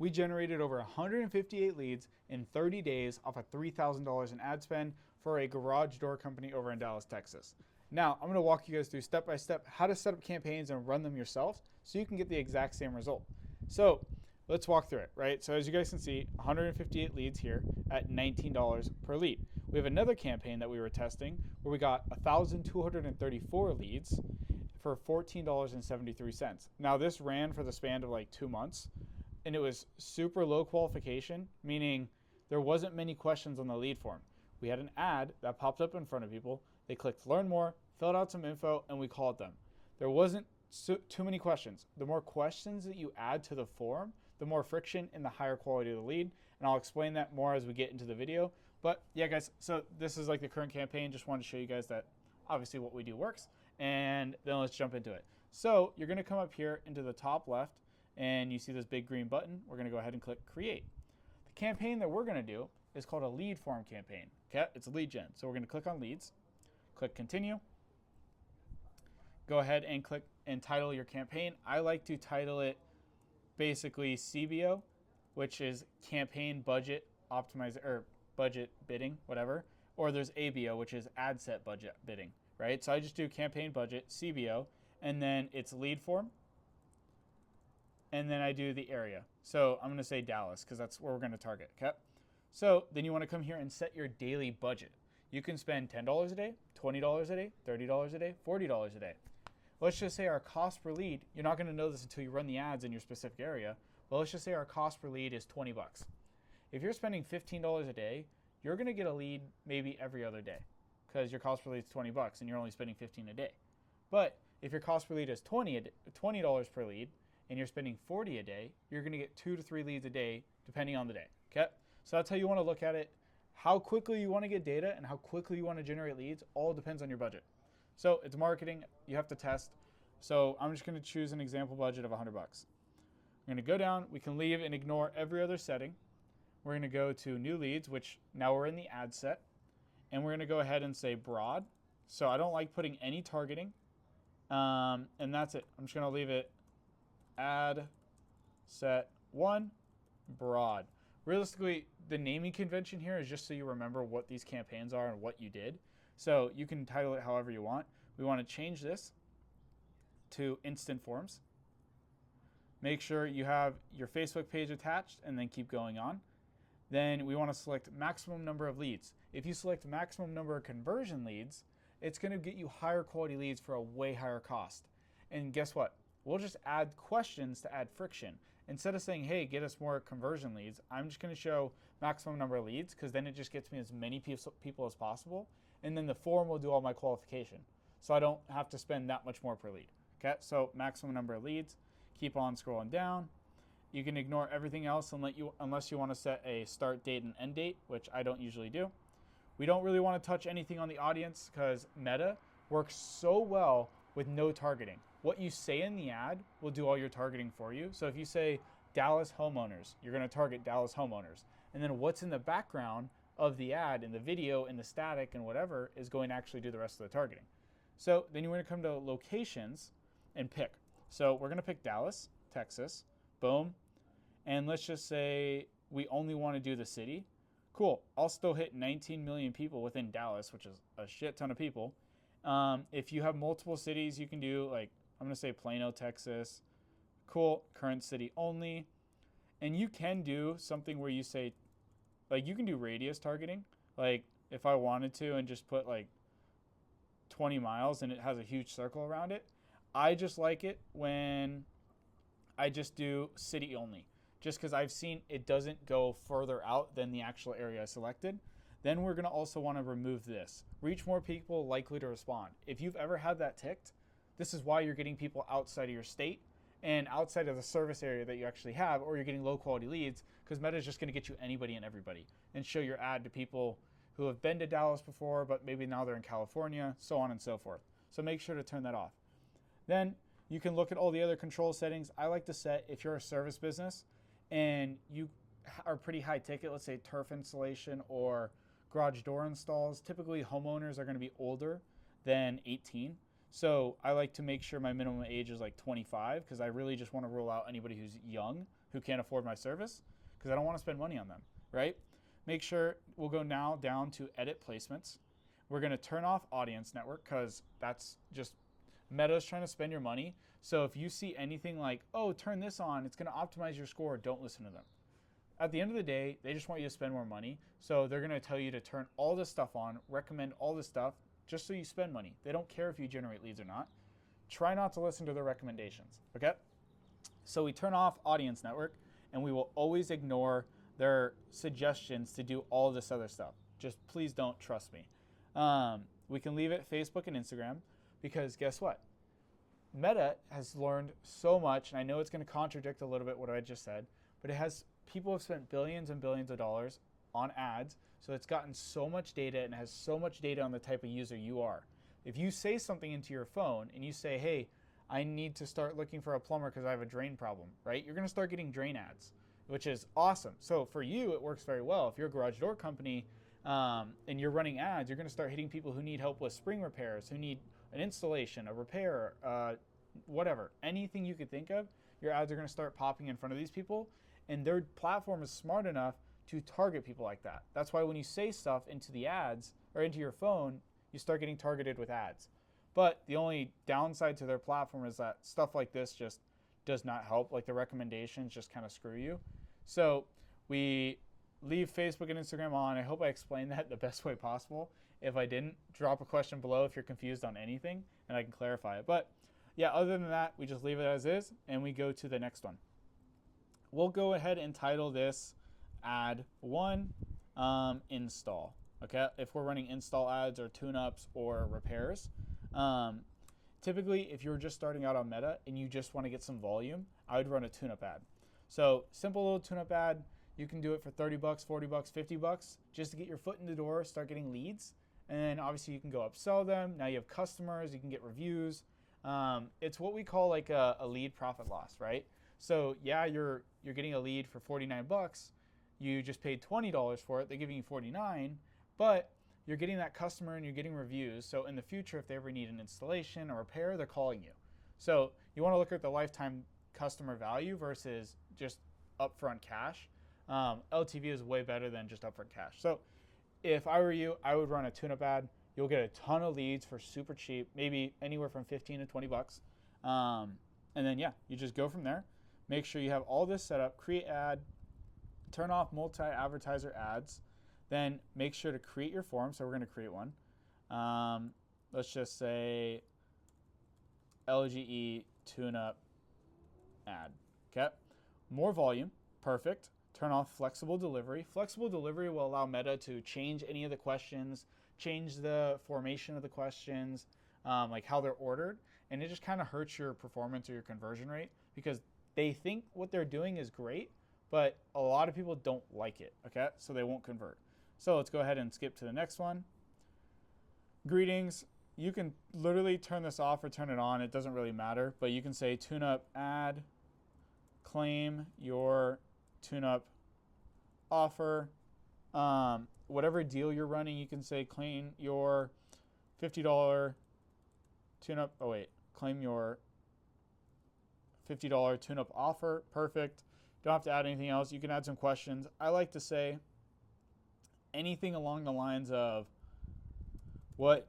We generated over 158 leads in 30 days off of $3,000 in ad spend for a garage door company over in Dallas, Texas. Now, I'm going to walk you guys through step by step how to set up campaigns and run them yourself so you can get the exact same result. So let's walk through it, right? So as you guys can see, 158 leads here at $19 per lead. We have another campaign that we were testing where we got 1,234 leads for $14.73. Now this ran for the span of like 2 months, and it was super low qualification, meaning there wasn't many questions on the lead form. We had an ad that popped up in front of people. They clicked learn more, filled out some info, and we called them. There wasn't too many questions. The more questions that you add to the form, the more friction and the higher quality of the lead. And I'll explain that more as we get into the video. But yeah, guys, so this is like the current campaign. Just wanted to show you guys that obviously what we do works. And then let's jump into it. So you're gonna come up here into the top left and you see this big green button. We're gonna go ahead and click create. The campaign that we're gonna do is called a lead form campaign. Okay, it's a lead gen. So we're gonna click on leads, click continue. Go ahead and click and title your campaign. I like to title it basically CBO, which is campaign budget optimizer or budget bidding, whatever. Or there's ABO, which is ad set budget bidding, right? So I just do campaign budget, CBO, and then it's lead form. And then I do the area. So I'm gonna say Dallas because that's where we're gonna target, okay? So then you wanna come here and set your daily budget. You can spend $10 a day, $20 a day, $30 a day, $40 a day. Let's just say our cost per lead, you're not gonna know this until you run the ads in your specific area, but let's just say our cost per lead is 20 bucks. If you're spending $15 a day, you're gonna get a lead maybe every other day because your cost per lead is 20 bucks and you're only spending 15 a day. But if your cost per lead is $20 per lead and you're spending 40 a day, you're gonna get 2 to 3 leads a day depending on the day, okay? So that's how you wanna look at it. How quickly you wanna get data and how quickly you wanna generate leads all depends on your budget. So it's marketing, you have to test. So I'm just gonna choose an example budget of 100 bucks. I'm gonna go down, we can leave and ignore every other setting. We're gonna go to new leads, which now we're in the ad set. And we're gonna go ahead and say broad. So I don't like putting any targeting. And that's it. I'm just gonna leave it ad set 1, broad. Realistically, the naming convention here is just so you remember what these campaigns are and what you did. So you can title it however you want. We want to change this to instant forms. Make sure you have your Facebook page attached and then keep going on. Then we want to select maximum number of leads. If you select maximum number of conversion leads, it's going to get you higher quality leads for a way higher cost. And guess what? We'll just add questions to add friction. Instead of saying, hey, get us more conversion leads, I'm just going to show maximum number of leads because then it just gets me as many people as possible. And then the form will do all my qualification. So I don't have to spend that much more per lead. Okay, so maximum number of leads. Keep on scrolling down. You can ignore everything else unless you want to set a start date and end date, which I don't usually do. We don't really want to touch anything on the audience because Meta works so well with no targeting. What you say in the ad will do all your targeting for you. So if you say Dallas homeowners, you're going to target Dallas homeowners. And then what's in the background of the ad, in the video, in the static, and whatever is going to actually do the rest of the targeting. So then you're going to come to locations and pick. So we're going to pick Dallas, Texas, boom. And let's just say we only want to do the city. Cool, I'll still hit 19 million people within Dallas, which is a shit ton of people. If you have multiple cities, you can do like, I'm going to say Plano, Texas. Cool, current city only. And you can do something where you say, like you can do radius targeting. Like if I wanted to and just put like 20 miles and it has a huge circle around it. I just like it when I just do city only. Just because I've seen it doesn't go further out than the actual area I selected. Then we're going to also want to remove this. Reach more people likely to respond. If you've ever had that ticked, this is why you're getting people outside of your state and outside of the service area that you actually have, or you're getting low quality leads because Meta is just going to get you anybody and everybody and show your ad to people who have been to Dallas before, but maybe now they're in California, so on and so forth. So make sure to turn that off. Then you can look at all the other control settings. I like to set, if you're a service business and you are pretty high ticket, let's say turf installation or garage door installs, typically homeowners are going to be older than 18. So I like to make sure my minimum age is like 25 because I really just want to rule out anybody who's young who can't afford my service because I don't want to spend money on them, right? Make sure we'll go now down to edit placements. We're going to turn off audience network because that's just Meta's trying to spend your money. So if you see anything like, oh, turn this on, it's going to optimize your score, don't listen to them. At the end of the day, they just want you to spend more money. So they're going to tell you to turn all this stuff on, recommend all this stuff, just so you spend money. They don't care if you generate leads or not. Try not to listen to their recommendations, okay? So we turn off audience network, and we will always ignore their suggestions to do all this other stuff. Just please don't trust me. We can leave it Facebook and Instagram because guess what? Meta has learned so much, and I know it's going to contradict a little bit what I just said, but people have spent billions and billions of dollars on ads, so it's gotten so much data and has so much data on the type of user you are. If you say something into your phone and you say, hey, I need to start looking for a plumber because I have a drain problem, right? You're going to start getting drain ads, which is awesome. So for you, it works very well. If you're a garage door company and you're running ads, you're going to start hitting people who need help with spring repairs, who need an installation, a repair, whatever. Anything you could think of, your ads are going to start popping in front of these people, and their platform is smart enough to target people like that. That's why when you say stuff into the ads or into your phone, you start getting targeted with ads. But the only downside to their platform is that stuff like this just does not help. Like the recommendations just kind of screw you. So we leave Facebook and Instagram on. I hope I explained that the best way possible. If I didn't, drop a question below if you're confused on anything and I can clarify it. But yeah, other than that, we just leave it as is and we go to the next one. We'll go ahead and title this ad 1 install. Okay, if we're running install ads or tune-ups or repairs. Typically, if you're just starting out on Meta and you just want to get some volume, I would run a tune-up ad. So simple little tune-up ad. You can do it for $30, $40, $50 just to get your foot in the door, start getting leads. And then obviously you can go upsell them. Now you have customers, you can get reviews. It's what we call like a lead profit loss, right? So yeah, you're getting a lead for $49. You just paid $20 for it. They're giving you $49, but you're getting that customer and you're getting reviews. So in the future, if they ever need an installation or repair, they're calling you. So you want to look at the lifetime customer value versus just upfront cash. LTV is way better than just upfront cash. So if I were you, I would run a tune-up ad. You'll get a ton of leads for super cheap, maybe anywhere from 15 to $20. And then yeah, you just go from there. Make sure you have all this set up, create ad, turn off multi-advertiser ads, then make sure to create your form. So we're going to create one. Let's just say LGE tune-up ad. Okay. More volume. Perfect. Turn off flexible delivery. Flexible delivery will allow Meta to change any of the questions, change the formation of the questions, like how they're ordered. And it just kind of hurts your performance or your conversion rate because they think what they're doing is great, but a lot of people don't like it. Okay. So they won't convert. So let's go ahead and skip to the next one. Greetings. You can literally turn this off or turn it on. It doesn't really matter, but you can say tune-up ad, claim your tune-up offer. Whatever deal you're running, you can say claim your $50 tune-up. Oh wait, claim your $50 tune-up offer. Perfect. Don't have to add anything else. You can add some questions. I like to say anything along the lines of what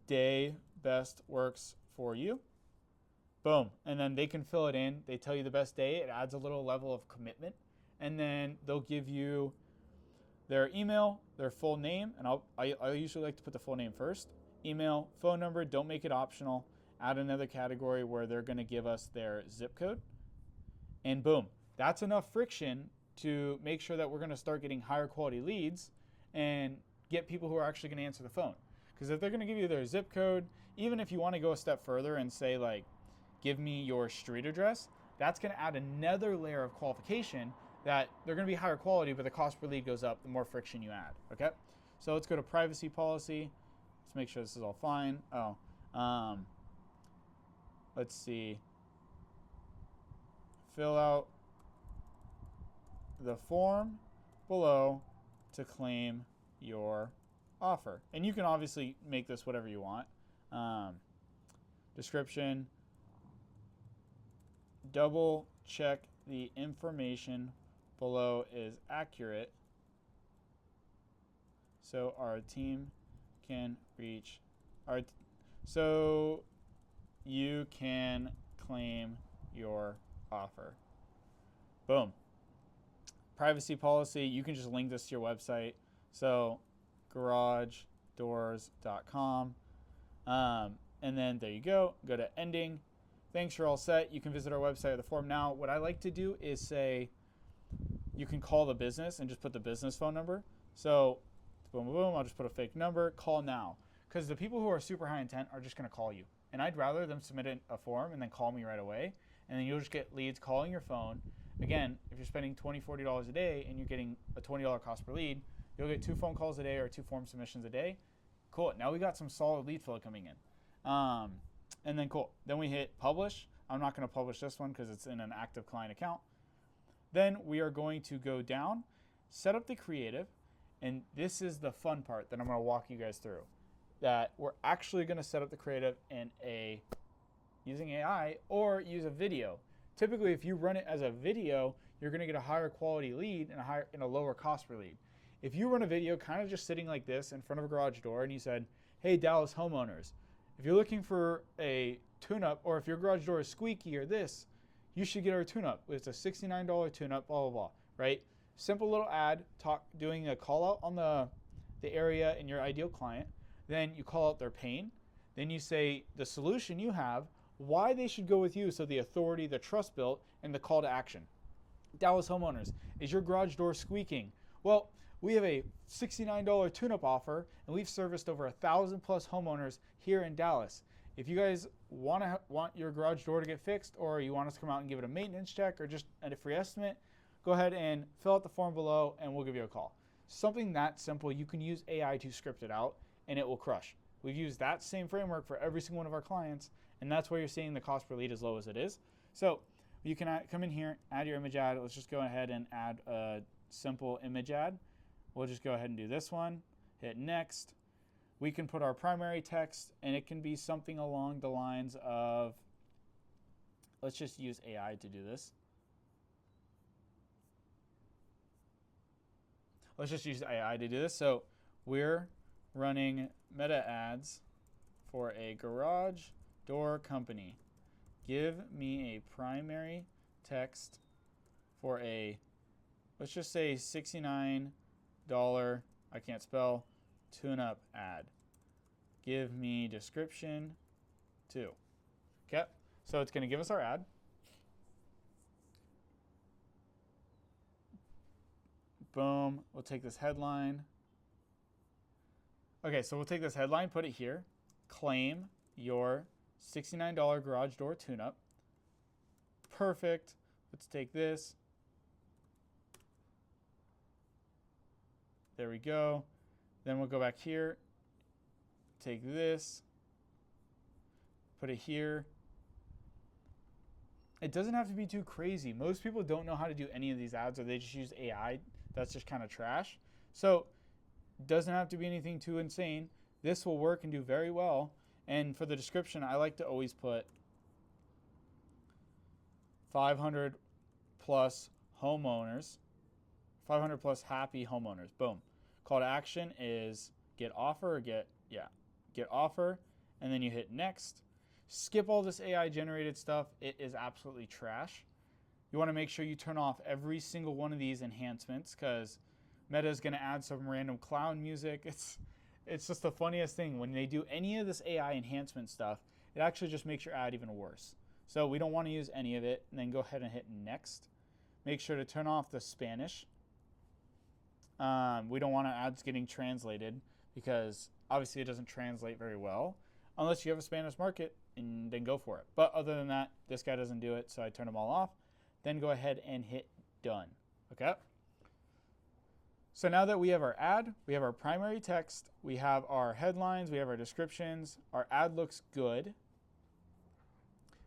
day best works for you. Boom. And then they can fill it in. They tell you the best day. It adds a little level of commitment. And then they'll give you their email, their full name. And I usually like to put the full name first. Email, phone number. Don't make it optional. Add another category where they're going to give us their zip code. And boom. That's enough friction to make sure that we're going to start getting higher quality leads and get people who are actually going to answer the phone. Because if they're going to give you their zip code, even if you want to go a step further and say like, give me your street address, that's going to add another layer of qualification that they're going to be higher quality, but the cost per lead goes up the more friction you add. Okay. So let's go to privacy policy. Let's make sure this is all fine. Let's see. Fill out the form below to claim your offer. And you can obviously make this whatever you want. Description, double check the information below is accurate so our team can reach so you can claim your offer. Boom. Privacy policy, you can just link this to your website. So garagedoors.com. And then there you go. Go to ending. Thanks, you're all set. You can visit our website or the form now. What I like to do is say you can call the business and just put the business phone number. So boom, boom, boom. I'll just put a fake number. Call now. Because the people who are super high intent are just going to call you. And I'd rather them submit a form and then call me right away. And then you'll just get leads calling your phone. Again, if you're spending $20, $40 a day and you're getting a $20 cost per lead, you'll get 2 phone calls a day or 2 form submissions a day. Cool. Now we got some solid lead flow coming in. And then cool. Then we hit publish. I'm not going to publish this one because it's in an active client account. Then we are going to go down, set up the creative. And this is the fun part that I'm going to walk you guys through. That we're actually going to set up the creative in using AI or use a video. Typically, if you run it as a video, you're going to get a higher quality lead and a lower cost per lead. If you run a video kind of just sitting like this in front of a garage door and you said, hey, Dallas homeowners, if you're looking for a tune-up or if your garage door is squeaky or this, you should get our tune-up. It's a $69 tune-up, blah, blah, blah, right? Simple little ad, doing a call out on the area in your ideal client. Then you call out their pain. Then you say the solution you have, why they should go with you, so the authority, the trust built, and the call to action. Dallas homeowners, is your garage door squeaking? Well, we have a $69 tune-up offer, and we've serviced over 1,000 plus homeowners here in Dallas. If you guys want your garage door to get fixed, or you want us to come out and give it a maintenance check, or just a free estimate, go ahead and fill out the form below, and we'll give you a call. Something that simple, you can use AI to script it out, and it will crush. We've used that same framework for every single one of our clients, and that's why you're seeing the cost per lead as low as it is. So you can come in here, add your image ad. Let's just go ahead and add a simple image ad. We'll just go ahead and do this one, hit next. We can put our primary text, and it can be something along the lines of, let's just use AI to do this. Let's just use AI to do this. So we're running meta ads for a garage door company. Give me a primary text for a, let's just say $69, I can't spell, tune-up ad. Give me description too. Okay, so it's going to give us our ad. Boom, we'll take this headline. Okay, so we'll take this headline, put it here. Claim your $69 garage door tune-up. Perfect. Let's take this. There we go. Then we'll go back here. Take this. Put it here. It doesn't have to be too crazy. Most people don't know how to do any of these ads, or they just use AI. That's just kind of trash. So it doesn't have to be anything too insane. This will work and do very well. And for the description, I like to always put 500 plus homeowners, 500 plus happy homeowners. Boom. Call to action is get offer or get offer. And then you hit next. Skip all this AI generated stuff. It is absolutely trash. You want to make sure you turn off every single one of these enhancements, because Meta is going to add some random clown music. It's just the funniest thing. When they do any of this AI enhancement stuff, it actually just makes your ad even worse. So we don't want to use any of it. And then go ahead and hit next. Make sure to turn off the Spanish. We don't want our ads getting translated, because obviously it doesn't translate very well unless you have a Spanish market, and then go for it. But other than that, this guy doesn't do it, so I turn them all off. Then go ahead and hit done. Okay? So now that we have our ad, we have our primary text, we have our headlines, we have our descriptions, our ad looks good.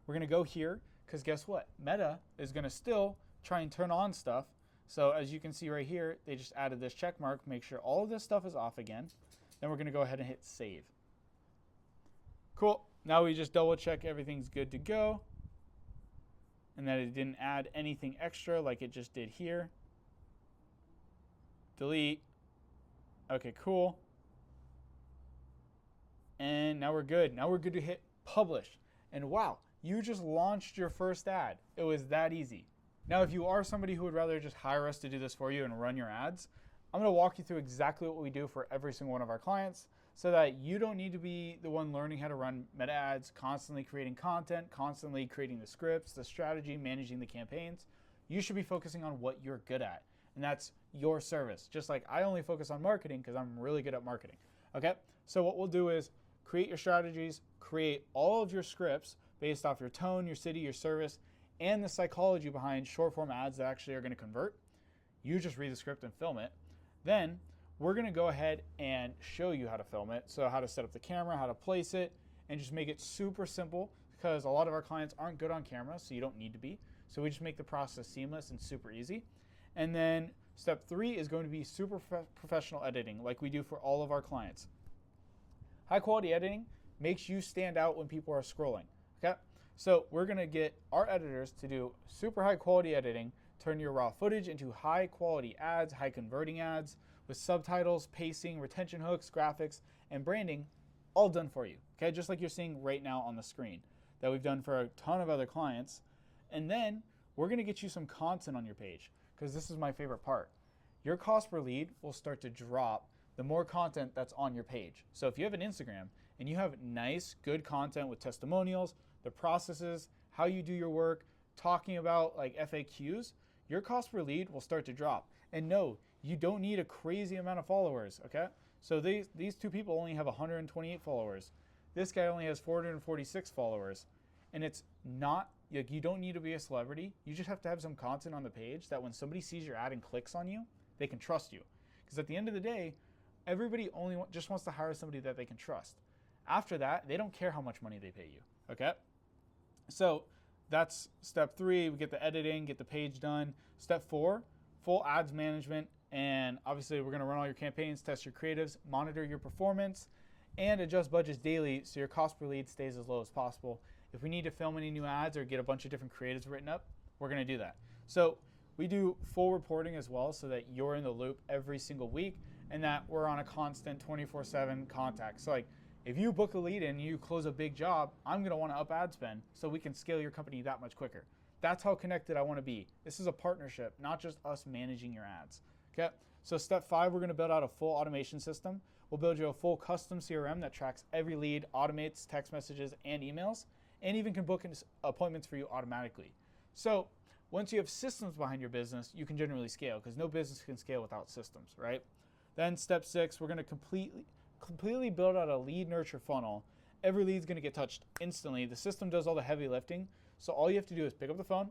We're going to go here, because guess what? Meta is going to still try and turn on stuff. So as you can see right here, they just added this check mark. Make sure all of this stuff is off again. Then we're going to go ahead and hit save. Cool. Now we just double check everything's good to go. and that it didn't add anything extra like it just did here. Delete. Okay, cool. And now we're good. Now we're good to hit publish. And wow, you just launched your first ad. It was that easy. Now, if you are somebody who would rather just hire us to do this for you and run your ads, I'm going to walk you through exactly what we do for every single one of our clients so that you don't need to be the one learning how to run meta ads, constantly creating content, constantly creating the scripts, the strategy, managing the campaigns. You should be focusing on what you're good at, and that's your service. Just like I only focus on marketing because I'm really good at marketing. Okay, so what we'll do is create your strategies, create all of your scripts based off your tone, your city, your service, and the psychology behind short form ads that actually are going to convert. You just read the script and film it. Then we're going to go ahead and show you how to film it. So how to set up the camera, how to place it, and just make it super simple because a lot of our clients aren't good on camera, so you don't need to be. So we just make the process seamless and super easy. And then step 3 is going to be super professional editing like we do for all of our clients. High quality editing makes you stand out when people are scrolling. Okay? So we're going to get our editors to do super high quality editing, turn your raw footage into high quality ads, high converting ads with subtitles, pacing, retention hooks, graphics, and branding all done for you. Okay, just like you're seeing right now on the screen that we've done for a ton of other clients. And then we're going to get you some content on your page because this is my favorite part. Your cost per lead will start to drop the more content that's on your page. So if you have an Instagram and you have nice, good content with testimonials, the processes, how you do your work, talking about like FAQs, your cost per lead will start to drop. And no, you don't need a crazy amount of followers, okay? So these two people only have 128 followers. This guy only has 446 followers. And it's not, like, you don't need to be a celebrity. You just have to have some content on the page that when somebody sees your ad and clicks on you, they can trust you. Because at the end of the day, everybody only just wants to hire somebody that they can trust. After that, they don't care how much money they pay you, okay? So that's step 3. We get the editing, get the page done. Step 4, full ads management. And obviously, we're going to run all your campaigns, test your creatives, monitor your performance, and adjust budgets daily so your cost per lead stays as low as possible. If we need to film any new ads or get a bunch of different creatives written up, we're going to do that. So we do full reporting as well so that you're in the loop every single week and that we're on a constant 24/7 contact. So like if you book a lead and you close a big job, I'm going to want to up ad spend so we can scale your company that much quicker. That's how connected I want to be. This is a partnership, not just us managing your ads. Okay, so step 5, we're going to build out a full automation system. We'll build you a full custom CRM that tracks every lead, automates text messages and emails, and even can book appointments for you automatically. So once you have systems behind your business, you can generally scale because no business can scale without systems, right? Then step 6, we're going to completely build out a lead nurture funnel. Every lead is going to get touched instantly. The system does all the heavy lifting. So all you have to do is pick up the phone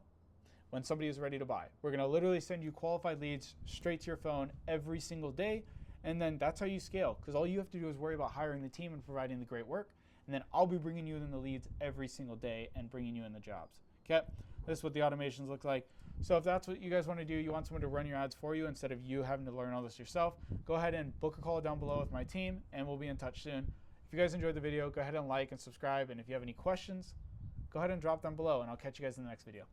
when somebody is ready to buy. We're going to literally send you qualified leads straight to your phone every single day. And then that's how you scale because all you have to do is worry about hiring the team and providing the great work. And then I'll be bringing you in the leads every single day and bringing you in the jobs. Okay, this is what the automations look like. So if that's what you guys want to do, you want someone to run your ads for you instead of you having to learn all this yourself, go ahead and book a call down below with my team and we'll be in touch soon. If you guys enjoyed the video, go ahead and like and subscribe. And if you have any questions, go ahead and drop them below and I'll catch you guys in the next video.